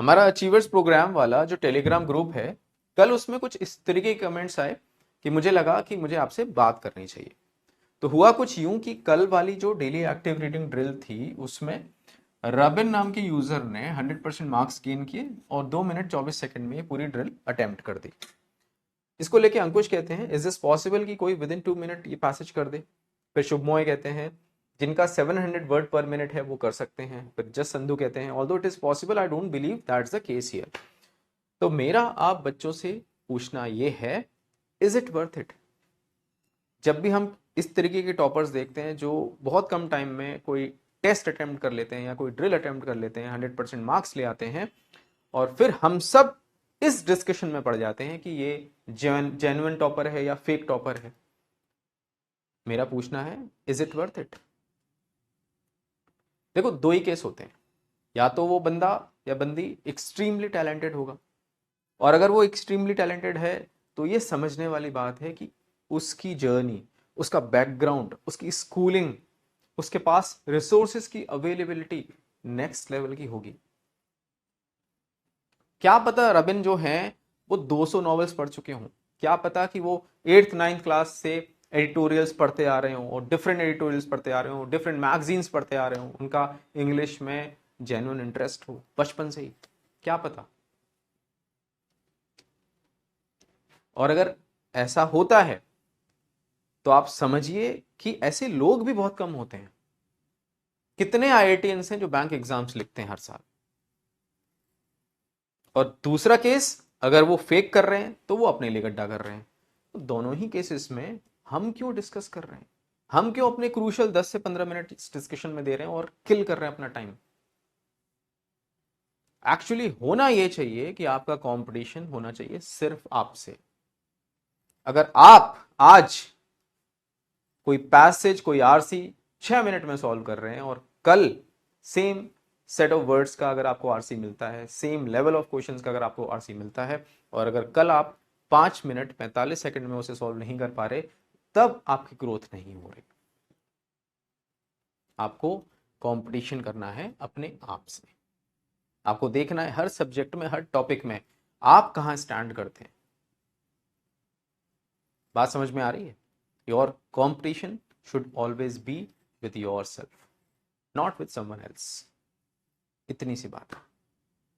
हमारा achievers programme वाला जो टेलीग्राम ग्रुप है, कल उसमें कुछ इस तरीके के कमेंट्स आए कि मुझे लगा कि मुझे आपसे बात करनी चाहिए। तो हुआ कुछ यूं कि कल वाली जो डेली एक्टिव रीडिंग ड्रिल थी उसमें रबिन नाम के यूजर ने 100% मार्क्स गेन किए और 2 मिनट 24 सेकंड में ये पूरी ड्रिल अटेम्प्ट कर दी। इसको लेके अंकुश कहते हैं, इज दिस पॉसिबल कि कोई विद इन 2 मिनट ये पैसेज कर दे। फिर शुभमोय कहते हैं जिनका 700 वर्ड पर मिनट है वो कर सकते हैं। फिर जस संधू कहते हैं although it is possible I don't believe that's the case here. तो मेरा आप बच्चों से पूछना ये है, इज इट वर्थ इट? जब भी हम इस तरीके के टॉपर्स देखते हैं जो बहुत कम टाइम में कोई टेस्ट अटेम्प्ट कर लेते हैं या कोई ड्रिल अटेम्प्ट कर लेते हैं, 100% मार्क्स ले आते हैं, और फिर हम सब इस डिस्कशन में पड़ जाते हैं कि ये जेन्युइन टॉपर है या फेक टॉपर है। मेरा पूछना है, इज इट वर्थ इट? देखो, दो ही केस होते हैं, या तो वो बंदा या बंदी एक्सट्रीमली टैलेंटेड होगा, और अगर वो एक्सट्रीमली टैलेंटेड है तो ये समझने वाली बात है कि उसकी जर्नी, उसका बैकग्राउंड, उसकी स्कूलिंग, उसके पास रिसोर्सेज की अवेलेबिलिटी नेक्स्ट लेवल की होगी। क्या पता रबिन जो है वो 200 नॉवेल्स पढ़ चुके हों, क्या पता कि वो 8th 9th क्लास से एडिटोरियल्स पढ़ते आ रहे हों और डिफरेंट एडिटोरियल्स पढ़ते आ रहे हों, डिफरेंट मैगजीन्स पढ़ते आ रहे हों, उनका इंग्लिश में जेन्युइन इंटरेस्ट हो बचपन से ही, क्या पता। और अगर ऐसा होता है तो आप समझिए कि ऐसे लोग भी बहुत कम होते हैं। कितने आईआईटीएंस हैं जो बैंक एग्जाम्स लिखते हैं हर साल। और दूसरा केस, अगर वो फेक कर रहे हैं तो वो अपने लिए गड्ढा कर रहे हैं। तो दोनों ही केसेस में हम क्यों डिस्कस कर रहे हैं? हम क्यों अपने क्रूशल 10 से 15 मिनट इस डिस्कशन में दे रहे हैं और किल कर रहे हैं अपना टाइम? एक्चुअली होना ये चाहिए कि आपका कंपटीशन होना चाहिए सिर्फ आपसे। अगर आप आज कोई पैसेज, कोई आरसी 6 मिनट में सॉल्व कर रहे हैं और कल सेम सेट ऑफ वर्ड्स का अगर आपको आरसी मिलता है, सेम लेवल ऑफ क्वेश्चंस का अगर आपको आरसी मिलता है, और अगर कल आप 5 मिनट 45 सेकंड में उसे सॉल्व नहीं कर पा रहे, तब आपकी ग्रोथ नहीं हो रही। आपको कंपटीशन करना है अपने आप से। आपको देखना है हर सब्जेक्ट में, हर टॉपिक में आप कहां स्टैंड करते हैं। बात समझ में आ रही है? Your competition should always be with your self, not with someone else. इतनी सी बात है।